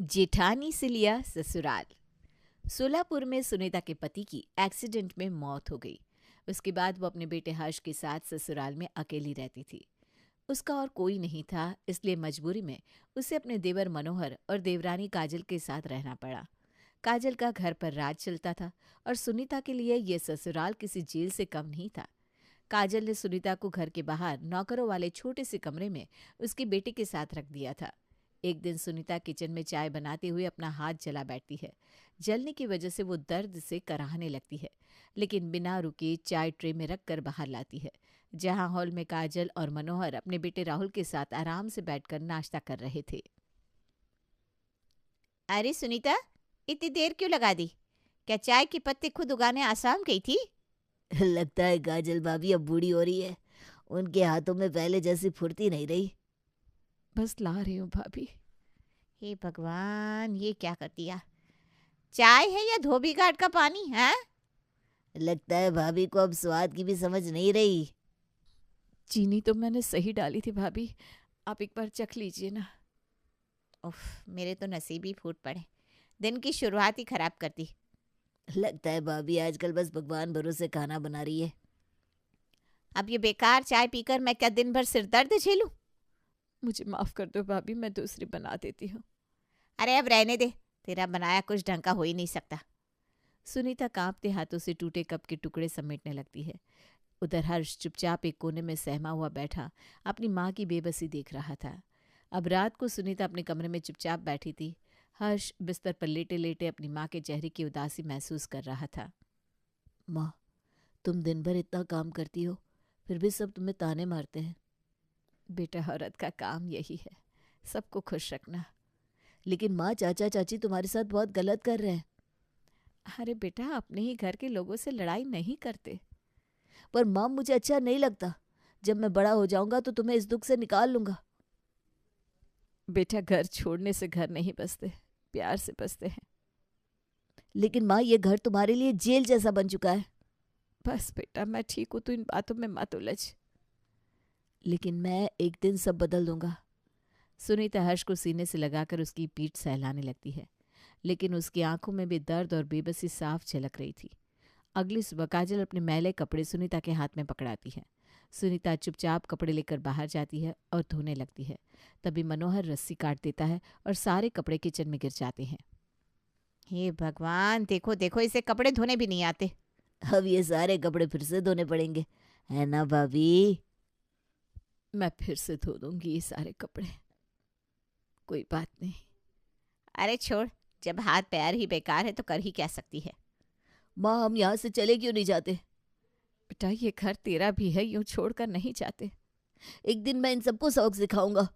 जेठानी से लिया ससुराल। सोलापुर में सुनीता के पति की एक्सीडेंट में मौत हो गई। उसके बाद वो अपने बेटे हर्ष के साथ ससुराल में अकेली रहती थी। उसका और कोई नहीं था, इसलिए मजबूरी में उसे अपने देवर मनोहर और देवरानी काजल के साथ रहना पड़ा। काजल का घर पर राज चलता था और सुनीता के लिए ये ससुराल किसी जेल से कम नहीं था। काजल ने सुनीता को घर के बाहर नौकरों वाले छोटे से कमरे में उसके बेटे के साथ रख दिया था। एक दिन सुनीता किचन में चाय बनाते हुए अपना हाथ जला बैठती है। जलने की वजह से वो दर्द से कराहने लगती है, लेकिन बिना रुके चाय ट्रे में रख कर बाहर लाती है, जहां हॉल में काजल और मनोहर अपने बेटे राहुल के साथ आराम से बैठकर नाश्ता कर रहे थे। अरे सुनीता, इतनी देर क्यों लगा दी? क्या चाय की पत्ती खुद उगाने आसाम गई थी? लगता है काजल भाभी अब बूढ़ी हो रही है। उनके हाथों में पहले जैसी फुर्ती नहीं रही। बस ला रही हूँ भाभी। हे भगवान, ये क्या कर दिया? चाय है या धोबी घाट का पानी है? लगता है भाभी को अब स्वाद की भी समझ नहीं रही। चीनी तो मैंने सही डाली थी भाभी, आप एक बार चख लीजिए ना। उफ, मेरे तो नसीब ही फूट पड़े, दिन की शुरुआत ही खराब कर दी। लगता है भाभी आजकल बस भगवान भरोसे खाना बना रही है। अब ये बेकार चाय पीकर मैं क्या दिन भर सिर दर्द झेलूं? मुझे माफ कर दो भाभी, मैं दूसरी बना देती हूँ। अरे अब रहने दे, तेरा बनाया कुछ ढंग का हो ही नहीं सकता। सुनीता कांपते हाथों से टूटे कप के टुकड़े समेटने लगती है। उधर हर्ष चुपचाप एक कोने में सहमा हुआ बैठा अपनी माँ की बेबसी देख रहा था। अब रात को सुनीता अपने कमरे में चुपचाप बैठी थी। हर्ष बिस्तर पर लेटे लेटे अपनी माँ के चेहरे की उदासी महसूस कर रहा था। माँ, तुम दिन भर इतना काम करती हो, फिर भी सब तुम्हें ताने मारते हैं। बेटा, औरत का काम यही है, सबको खुश रखना। लेकिन माँ, चाचा चाची तुम्हारे साथ बहुत गलत कर रहे हैं। अरे बेटा, अपने ही घर के लोगों से लड़ाई नहीं करते। पर माँ, मुझे अच्छा नहीं लगता। जब मैं बड़ा हो जाऊंगा तो तुम्हें इस दुख से निकाल लूंगा। बेटा, घर छोड़ने से घर नहीं बसते, प्यार से बसते हैं। लेकिन माँ, ये घर तुम्हारे लिए जेल जैसा बन चुका है। बस बेटा, मैं ठीक हूँ, तू इन बातों में मत उलझ। लेकिन मैं एक दिन सब बदल दूंगा। सुनीता हर्ष को सीने से लगाकर उसकी पीठ सहलाने लगती है, लेकिन उसकी आंखों में भी दर्द और बेबसी साफ झलक रही थी। अगली सुबह काजल अपने मैले कपड़े सुनीता के हाथ में पकड़ाती है। सुनीता चुपचाप कपड़े लेकर बाहर जाती है और धोने लगती है। तभी मनोहर रस्सी काट देता है और सारे कपड़े किचन में गिर जाते हैं। हे भगवान, देखो देखो, इसे कपड़े धोने भी नहीं आते। अब ये सारे कपड़े फिर से धोने पड़ेंगे, है ना भाभी? मैं फिर से धो दूंगी ये सारे कपड़े, कोई बात नहीं। अरे छोड़, जब हाथ पैर ही बेकार है तो कर ही क्या सकती है। माँ, हम यहाँ से चले क्यों नहीं जाते? बेटा, ये घर तेरा भी है, यूं छोड़कर नहीं जाते। एक दिन मैं इन सबको सबक सिखाऊंगा।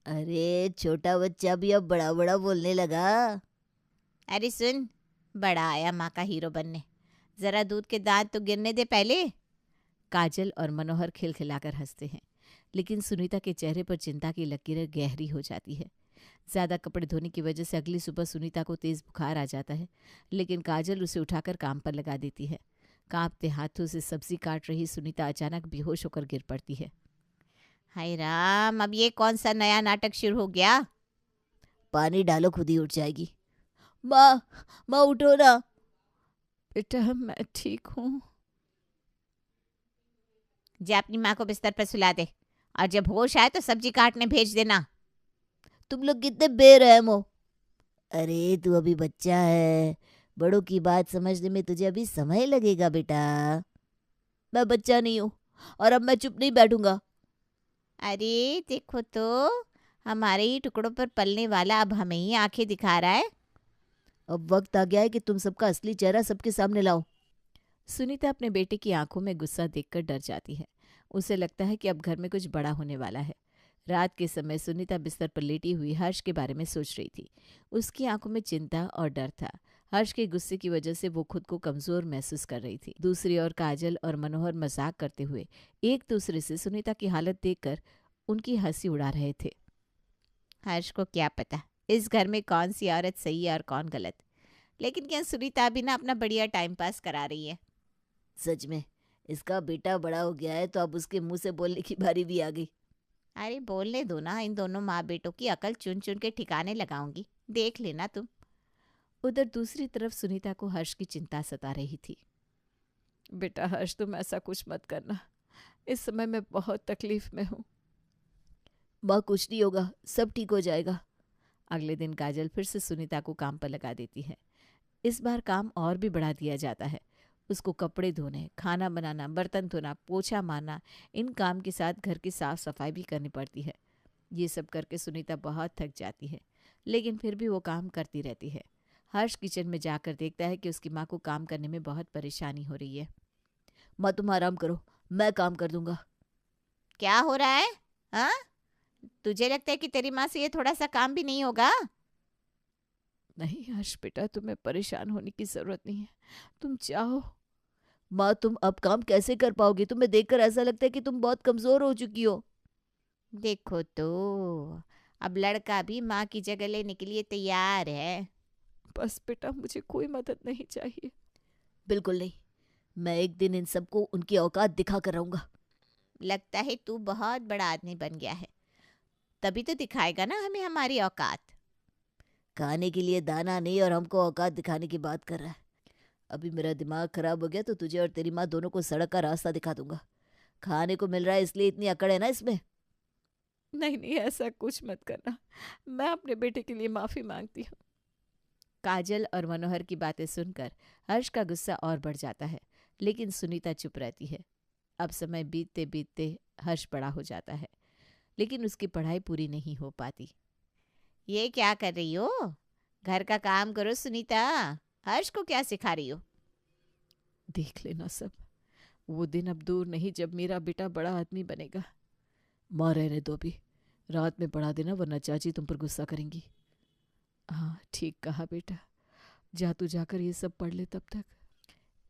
अरे छोटा बच्चा भी अब बड़ा बड़ा बोलने लगा। अरे सुन, बड़ा आया माँ का हीरो बनने, जरा दूध के दांत तो गिरने दे पहले। काजल और मनोहर खिलखिलाकर हंसते हैं, लेकिन सुनीता के चेहरे पर चिंता की लकीरें गहरी हो जाती है। ज्यादा कपड़े धोने की वजह से अगली सुबह सुनीता को तेज बुखार आ जाता है, लेकिन काजल उसे उठाकर काम पर लगा देती है। कांपते हाथों से सब्जी काट रही सुनीता अचानक बेहोश होकर गिर पड़ती है। हाय राम, अब ये कौन सा नया नाटक शुरू हो गया? पानी डालो, खुद ही उठ जाएगी। माँ, माँ उठो ना। बेटा, मैं ठीक हूँ। जा अपनी माँ को बिस्तर पर सुला दे, और जब होश आए तो सब्जी काटने भेज देना। तुम लोग कितने बेरहम हो। अरे तू अभी बच्चा है, बड़ों की बात समझने में तुझे अभी समय लगेगा बेटा। मैं बच्चा नहीं हूँ, और अब मैं चुप नहीं बैठूंगा। अरे देखो तो, हमारे ही टुकड़ों पर पलने वाला अब हमें ही आंखें दिखा रहा है। अब वक्त आ गया है कि तुम सबका असली चेहरा सबके सामने लाओ। सुनीता अपने बेटे की आंखों में गुस्सा देखकर डर जाती है। उसे लगता है कि अब घर में कुछ बड़ा होने वाला है। रात के समय सुनीता बिस्तर पर लेटी हुई हर्ष के बारे में सोच रही थी। उसकी आंखों में चिंता और डर था। हर्ष के गुस्से की वजह से वो खुद को कमजोर महसूस कर रही थी। दूसरी ओर काजल और मनोहर मजाक करते हुए एक दूसरे से सुनीता की हालत देखकर उनकी हंसी उड़ा रहे थे। हर्ष को क्या पता इस घर में कौन सी औरत सही है और कौन गलत, लेकिन क्या सुनीता भी ना अपना बढ़िया टाइम पास करा रही है। सच में इसका बेटा बड़ा हो गया है तो अब उसके मुंह से बोलने की बारी भी आ गई। अरे बोलने दो ना, इन दोनों माँ बेटों की अकल चुन चुन के ठिकाने लगाऊंगी, देख लेना तुम। उधर दूसरी तरफ सुनीता को हर्ष की चिंता सता रही थी। बेटा हर्ष, तुम ऐसा कुछ मत करना, इस समय मैं बहुत तकलीफ में हूँ। माँ कुछ नहीं होगा, सब ठीक हो जाएगा। अगले दिन काजल फिर से सुनीता को काम पर लगा देती है। इस बार काम और भी बढ़ा दिया जाता है। उसको कपड़े धोने, खाना बनाना, बर्तन धोना, पोछा मारना, इन काम के साथ घर की साफ सफाई भी करनी पड़ती है। ये सब करके सुनीता बहुत थक जाती है, लेकिन फिर भी वो काम करती रहती है। हर्ष किचन में जाकर देखता है कि उसकी माँ को काम करने में बहुत परेशानी हो रही है। माँ तुम आराम करो, मैं काम कर दूंगा। क्या हो रहा है? हाँ, तुझे लगता है कि तेरी माँ से ये थोड़ा सा काम भी नहीं होगा? नहीं हर्ष बेटा, तुम्हें परेशान होने की जरूरत नहीं है, तुम चाहो। माँ तुम अब काम कैसे कर पाओगी? तुम्हें देखकर ऐसा लगता है कि तुम बहुत कमजोर हो चुकी हो। देखो तो, अब लड़का भी माँ की जगह लेने के लिए तैयार है। बस बेटा, मुझे कोई मदद नहीं चाहिए। बिल्कुल नहीं, मैं एक दिन इन सबको उनकी औकात दिखा कर रहूंगा। लगता है तू बहुत बड़ा आदमी बन गया है, तभी तो दिखाएगा ना हमें हमारी औकात। खाने के लिए दाना नहीं और हमको औकात दिखाने की बात कर रहा है। अभी मेरा दिमाग खराब हो गया तो तुझे और तेरी माँ दोनों को सड़क का रास्ता दिखा दूंगा। खाने को मिल रहा है इसलिए इतनी अकड़ है ना इसमें। नहीं नहीं, ऐसा कुछ मत करना, मैं अपने बेटे के लिए माफी मांगती हूँ। काजल और मनोहर की बातें सुनकर हर्ष का गुस्सा और बढ़ जाता है, लेकिन सुनीता चुप रहती है। अब समय बीतते बीतते हर्ष बड़ा हो जाता है, लेकिन उसकी पढ़ाई पूरी नहीं हो पाती। ये क्या कर रही हो? घर का काम करो सुनीता, हर्ष को क्या सिखा रही हो? देख लेना सब, वो दिन अब दूर नहीं जब मेरा बेटा बड़ा आदमी बनेगा। माँ रहने दो अभी, रात में पढ़ा देना वरना चाची तुम पर गुस्सा करेंगी। हाँ ठीक कहा बेटा, जा तू जाकर ये सब पढ़ ले तब तक।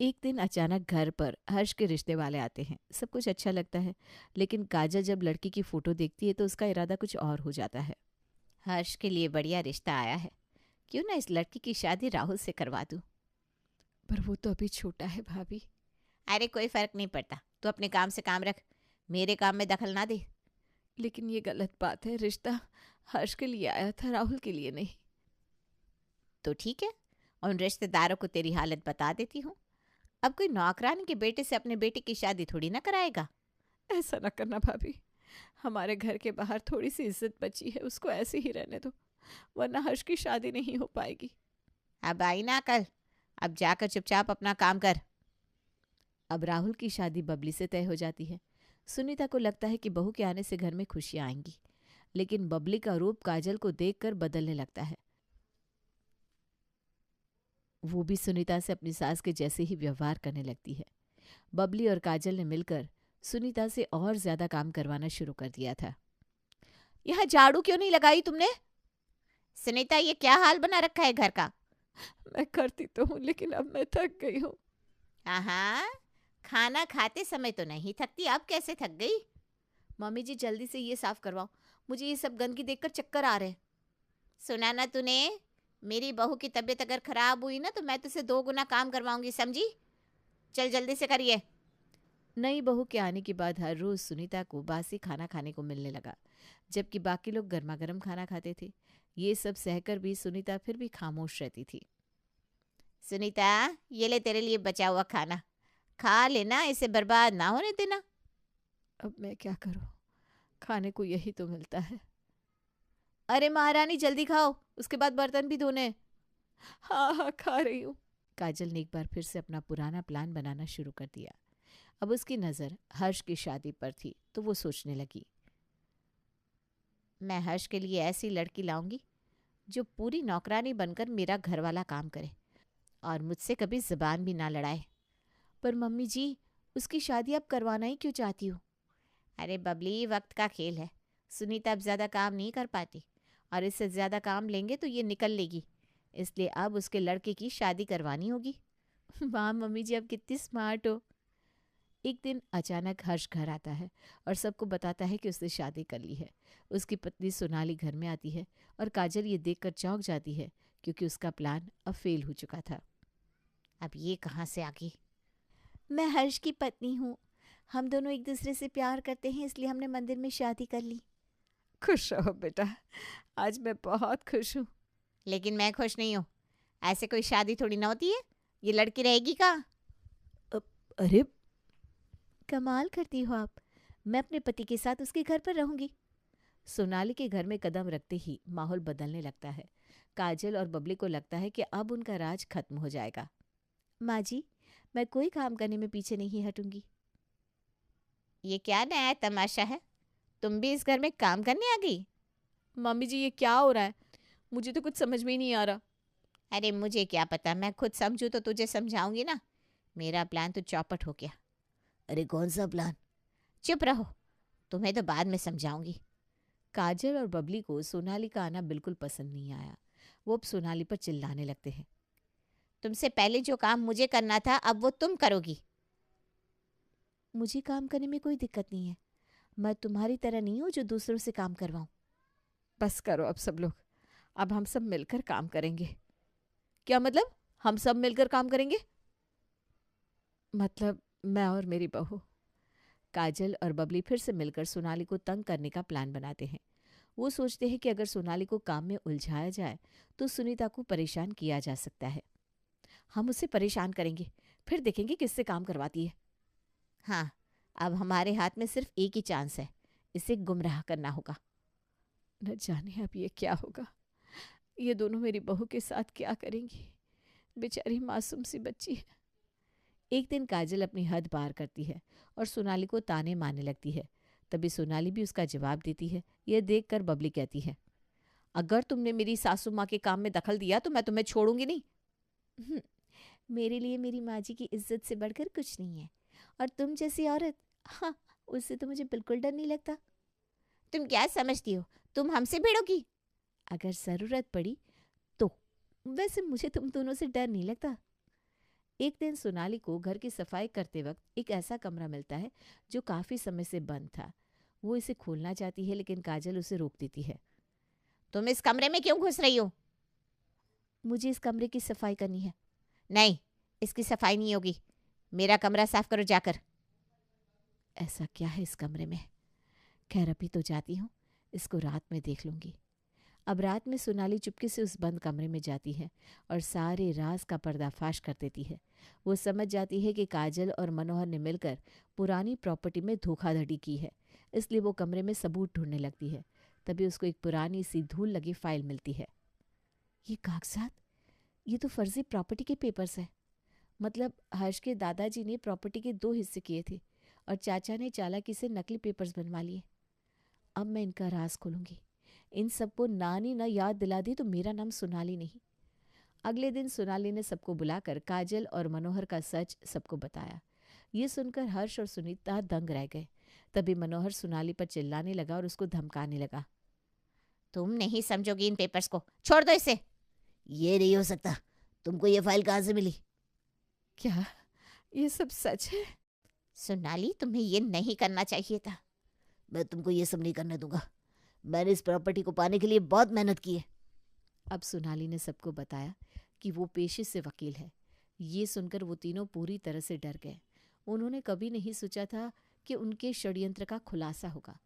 एक दिन अचानक घर पर हर्ष के रिश्ते वाले आते हैं। सब कुछ अच्छा लगता है, लेकिन काजल जब लड़की की फोटो देखती है तो उसका इरादा कुछ और हो जाता है। हर्ष के लिए बढ़िया रिश्ता आया है, क्यों ना इस लड़की की शादी राहुल से करवा दूं। पर वो तो अभी छोटा है भाभी। अरे कोई फर्क नहीं पड़ता, तू अपने काम से काम रख, मेरे काम में दखल ना दे। लेकिन ये गलत बात है, रिश्ता हर्ष के लिए आया था, राहुल के लिए नहीं। तो ठीक है, उन रिश्तेदारों को तेरी हालत बता देती हूँ। अब कोई नौकरानी के बेटे से अपने बेटे की शादी थोड़ी ना कराएगा। ऐसा ना करना भाभी, हमारे घर के बाहर थोड़ी सी इज्जत बची है, उसको ऐसे ही रहने दो, वरना हर्ष की शादी नहीं हो पाएगी। अब आई ना कल, अब जाकर चुपचाप अपना काम कर। अब राहुल की शादी बबली से तय हो जाती है। सुनीता को लगता है कि बहू के आने से घर में खुशियां आएंगी, लेकिन बबली का रूप काजल को देखकर बदलने लगता है। वो भी सुनीता से अपनी सास के जैसे ही व्यवहार करने लगती है। बबली और काजल ने मिलकर सुनीता से और ज्यादा काम करवाना शुरू कर दिया था। यहाँ झाड़ू क्यों नहीं लगाई तुमने? सुनीता, ये क्या हाल बना रखा है घर का? मैं करती तो हूँ, लेकिन अब मैं थक गई हूँ। हाँ, खाना खाते समय तो नहीं थकती, अब कैसे थक गई? मम्मी जी जल्दी से ये साफ करवाओ, मुझे ये सब गंदगी देखकर चक्कर आ रहे हैं। सुना ना तूने, मेरी बहू की तबीयत अगर खराब हुई ना तो मैं तुझसे 2 गुना काम करवाऊंगी, समझी? चल जल्दी से करिए। नई बहू के आने के बाद हर रोज सुनीता को बासी खाना खाने को मिलने लगा, जबकि बाकी लोग गर्मा गर्म खाना खाते थे। ये सब सहकर भी सुनीता फिर भी खामोश रहती थी। सुनीता, ये ले तेरे लिए बचा हुआ खाना, खा लेना, इसे बर्बाद ना होने देना। अब मैं क्या करूं, खाने को यही तो मिलता है। अरे महारानी जल्दी खाओ, उसके बाद बर्तन भी धोने। हाँ हाँ खा रही हूँ। काजल ने एक बार फिर से अपना पुराना प्लान बनाना शुरू कर दिया। अब उसकी नज़र हर्ष की शादी पर थी, तो वो सोचने लगी, मैं हर्ष के लिए ऐसी लड़की लाऊंगी जो पूरी नौकरानी बनकर मेरा घर वाला काम करे और मुझसे कभी ज़बान भी ना लड़ाए। पर मम्मी जी, उसकी शादी अब करवाना ही क्यों चाहती हो? अरे बबली, वक्त का खेल है, सुनीता अब ज़्यादा काम नहीं कर पाती और इससे ज़्यादा काम लेंगे तो ये निकल लेगी, इसलिए अब उसके लड़के की शादी करवानी होगी। वाह मम्मी जी, अब कितनी स्मार्ट हो। एक दिन अचानक हर्ष घर आता है और सबको बताता है कि उसने शादी कर ली है। उसकी पत्नी सोनाली घर में आती है और काजल ये देखकर चौंक जाती है, क्योंकि उसका प्लान अब फेल हो चुका था। अब ये कहाँ से आ गई? मैं हर्ष की पत्नी हूँ, हम दोनों एक दूसरे से प्यार करते हैं, इसलिए हमने मंदिर में शादी कर ली। खुश रहो बेटा, आज मैं बहुत खुश हूँ। लेकिन मैं खुश नहीं हूँ। ऐसे कोई शादी थोड़ी ना होती है। ये लड़की रहेगी कहाँ? अरे कमाल करती हो आप, मैं अपने पति के साथ उसके घर पर रहूंगी। सोनाली के घर में कदम रखते ही माहौल बदलने लगता है। काजल और बबली को लगता है कि अब उनका राज खत्म हो जाएगा। माँ जी, मैं कोई काम करने में पीछे नहीं हटूंगी। ये क्या नया तमाशा है? तुम भी इस घर में काम करने आ गई? मम्मी जी, ये क्या हो रहा है? मुझे तो कुछ समझ में ही नहीं आ रहा। अरे मुझे क्या पता, मैं खुद समझूं तो तुझे समझाऊंगी ना। मेरा प्लान तो चौपट हो गया। अरे कौन सा प्लान? चुप रहो, तुम्हें तो बाद में समझाऊंगी। काजल और बबली को सोनाली का आना बिल्कुल पसंद नहीं आया। वो अब सोनाली पर चिल्लाने लगते हैं। तुमसे पहले जो काम मुझे करना था अब वो तुम करोगी। मुझे काम करने में कोई दिक्कत नहीं है, मैं तुम्हारी तरह नहीं हूं जो दूसरों से काम करवाऊं। बस करो अब सब लोग, अब हम सब मिलकर काम करेंगे। क्या मतलब? हम सब मिलकर काम करेंगे? मतलब मैं और मेरी बहू। काजल और बबली फिर से मिलकर सोनाली को तंग करने का प्लान बनाते हैं। वो सोचते हैं कि अगर सोनाली को काम में उलझाया जाए तो सुनीता को परेशान किया जा सकता है। हम उसे परेशान करेंगे, फिर देखेंगे किससे काम करवाती है। हाँ, अब हमारे हाथ में सिर्फ एक ही चांस है, इसे गुमराह करना होगा। न जाने अब ये क्या होगा। ये दोनों मेरी बहू के साथ क्या करेंगी? बेचारी मासूम सी बच्ची है। एक दिन काजल अपनी हद पार करती है और सोनाली को ताने मारने लगती है। तभी सोनाली भी उसका जवाब देती है। यह देखकर बबली कहती है, अगर तुमने मेरी सासू माँ के काम में दखल दिया तो मैं तुम्हें छोड़ूंगी नहीं। मेरे लिए मेरी माँ जी की इज्जत से बढ़कर कुछ नहीं है, और तुम जैसी औरत, हाँ, उससे तो मुझे बिल्कुल डर नहीं लगता। तुम क्या समझती हो, तुम हमसे भिड़ोगी? अगर जरूरत पड़ी तो। वैसे मुझे तुम दोनों से डर नहीं लगता। एक दिन सोनाली को घर की सफाई करते वक्त एक ऐसा कमरा मिलता है जो काफी समय से बंद था। वो इसे खोलना चाहती है लेकिन काजल उसे रोक देती है। तुम इस कमरे में क्यों घुस रही हो? मुझे इस कमरे की सफाई करनी है। नहीं, इसकी सफाई नहीं होगी। मेरा कमरा साफ करो जाकर। ऐसा क्या है इस कमरे में? खैर अभी तो जाती हूँ, इसको रात में देख लूंगी। अब रात में सोनाली चुपके से उस बंद कमरे में जाती है और सारे राज का पर्दाफाश कर देती है। वो समझ जाती है कि काजल और मनोहर ने मिलकर पुरानी प्रॉपर्टी में धोखाधड़ी की है, इसलिए वो कमरे में सबूत ढूंढने लगती है। तभी उसको एक पुरानी सी धूल लगी फाइल मिलती है। ये कागजात, ये तो फर्जी प्रॉपर्टी के पेपर्स है। मतलब हर्ष के दादाजी ने प्रॉपर्टी के 2 हिस्से किए थे और चाचा ने चालाकी से नकली पेपर्स बनवा लिए। अब मैं इनका राज खोलूंगी। इन सबको नानी न याद दिला दी तो मेरा नाम सोनाली नहीं। अगले दिन सोनाली ने सबको बुलाकर काजल और मनोहर का सच सबको बताया। ये सुनकर हर्ष और सुनीता दंग रह गए। तभी मनोहर सोनाली पर चिल्लाने लगा और उसको धमकाने लगा। तुम नहीं समझोगी इन पेपर्स को, छोड़ दो इसे। ये नहीं हो सकता, तुमको ये फाइल कहाँ से मिली? क्या ये सब सच है? सोनाली, तुम्हें ये नहीं करना चाहिए था। मैं तुमको ये सब नहीं करने दूंगा। मैंने इस प्रॉपर्टी को पाने के लिए बहुत मेहनत की है। अब सोनाली ने सबको बताया कि वो पेशे से वकील है। ये सुनकर वो तीनों पूरी तरह से डर गए। उन्होंने कभी नहीं सोचा था कि उनके षड्यंत्र का खुलासा होगा।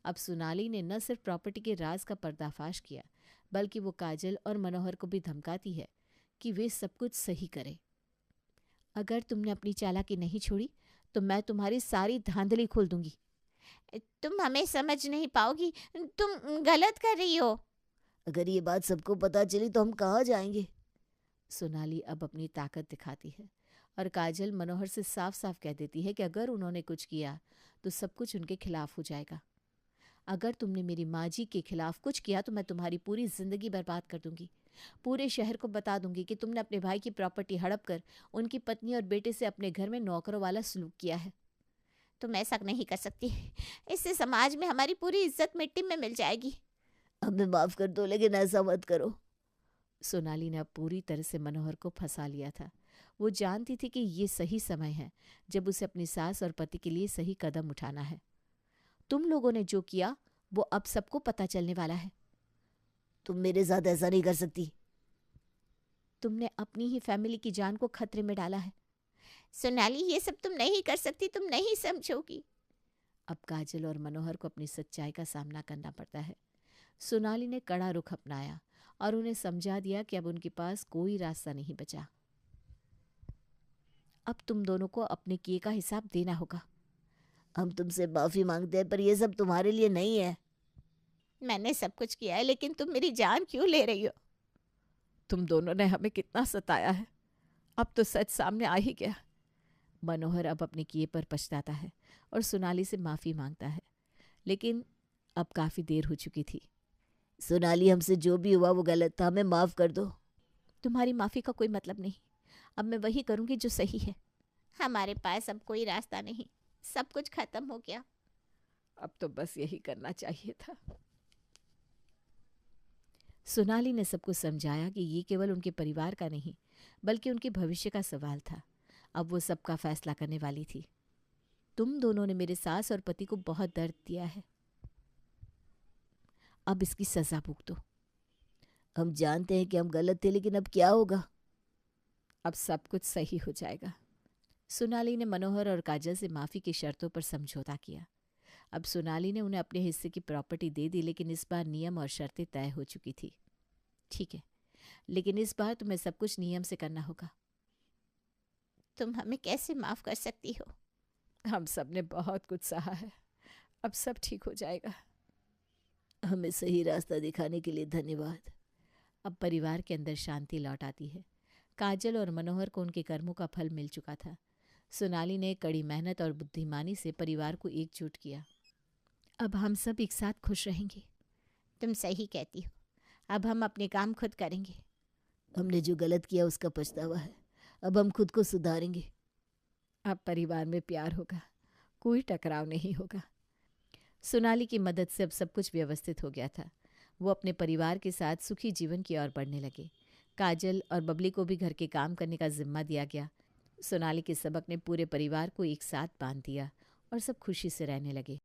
अब सोनाली ने न सिर्फ प्रॉपर्टी के राज का पर्दाफाश किया, बल्कि वो काजल और मनोहर को भी धमकाती है कि वे सब कुछ सही करें। अगर तुमने अपनी चालाकी नहीं छोड़ी तो मैं तुम्हारी सारी धांधली खोल दूंगी। तुम हमें समझ नहीं पाओगी, तुम गलत कर रही हो। अगर ये बात सबको पता चली तो हम कहाँ जाएंगे? सोनाली अब अपनी ताकत दिखाती है और काजल मनोहर से साफ साफ कह देती है कि अगर उन्होंने कुछ किया तो सब कुछ उनके खिलाफ हो जाएगा। अगर तुमने मेरी माँ जी के खिलाफ कुछ किया तो मैं तुम्हारी पूरी जिंदगी बर्बाद कर दूंगी। पूरे शहर को बता दूंगी कि तुमने अपने भाई की प्रॉपर्टी हड़प कर उनकी पत्नी और बेटे से अपने घर में नौकरों वाला सलूक किया है। तुम ऐसा नहीं कर सकती, इससे समाज में हमारी पूरी इज्जत मिट्टी में मिल जाएगी। हमें माफ कर दो, लेकिन ऐसा मत करो। सोनाली ने अब पूरी तरह से मनोहर को फंसा लिया था। वो जानती थी कि ये सही समय है जब उसे अपनी सास और पति के लिए सही कदम उठाना है। तुम लोगों ने जो किया वो अब सबको पता चलने वाला है। तुम मेरे साथ ऐसा नहीं कर सकती। तुमने अपनी ही फैमिली की जान को खतरे में डाला है। सोनाली, ये सब तुम नहीं कर सकती, तुम नहीं समझोगी। अब काजल और मनोहर को अपनी सच्चाई का सामना करना पड़ता है। सोनाली ने कड़ा रुख अपनाया और उन्हें समझा दिया कि अब उनके पास कोई रास्ता नहीं बचा। अब तुम दोनों को अपने किए का हिसाब देना होगा। हम तुमसे माफी मांगते हैं, पर ये सब तुम्हारे लिए नहीं है। मैंने सब कुछ किया है, लेकिन तुम मेरी जान क्यों ले रही हो? तुम दोनों ने हमें कितना सताया है, अब तो सच सामने आ ही गया। मनोहर अब अपने किए पर पछताता है और सोनाली से माफी मांगता है, लेकिन अब काफी देर हो चुकी थी। सोनाली, हमसे जो भी हुआ वो गलत था, हमें माफ कर दो। तुम्हारी माफी का कोई मतलब नहीं। अब मैं वही करूंगी जो सही है। हमारे पास अब कोई रास्ता नहीं, सब कुछ खत्म हो गया। अब तो बस यही करना चाहिए था। सोनाली ने सबको समझाया कि ये केवल उनके परिवार का नहीं, बल्कि उनके भविष्य का सवाल था। अब वो सबका फैसला करने वाली थी। तुम दोनों ने मेरे सास और पति को बहुत दर्द दिया है, अब इसकी सजा भुगतो। हम जानते हैं कि हम गलत थे, लेकिन अब क्या होगा? अब सब कुछ सही हो जाएगा। सोनाली ने मनोहर और काजल से माफी की शर्तों पर समझौता किया। अब सोनाली ने उन्हें अपने हिस्से की प्रॉपर्टी दे दी, लेकिन इस बार नियम और शर्तें तय हो चुकी थी। ठीक है, लेकिन इस बार तुम्हें सब कुछ नियम से करना होगा। तुम हमें कैसे माफ कर सकती हो? हम सब ने बहुत कुछ सहा है, अब सब ठीक हो जाएगा। हमें सही रास्ता दिखाने के लिए धन्यवाद। अब परिवार के अंदर शांति लौट आती है। काजल और मनोहर को उनके कर्मों का फल मिल चुका था। सोनाली ने कड़ी मेहनत और बुद्धिमानी से परिवार को एकजुट किया। अब हम सब एक साथ खुश रहेंगे। तुम सही कहती हो, अब हम अपने काम खुद करेंगे। हमने जो गलत किया उसका पछतावा है, अब हम खुद को सुधारेंगे। अब परिवार में प्यार होगा, कोई टकराव नहीं होगा। सोनाली की मदद से अब सब कुछ व्यवस्थित हो गया था। वो अपने परिवार के साथ सुखी जीवन की ओर बढ़ने लगे। काजल और बबली को भी घर के काम करने का जिम्मा दिया गया। सोनाली के सबक ने पूरे परिवार को एक साथ बांध दिया और सब खुशी से रहने लगे।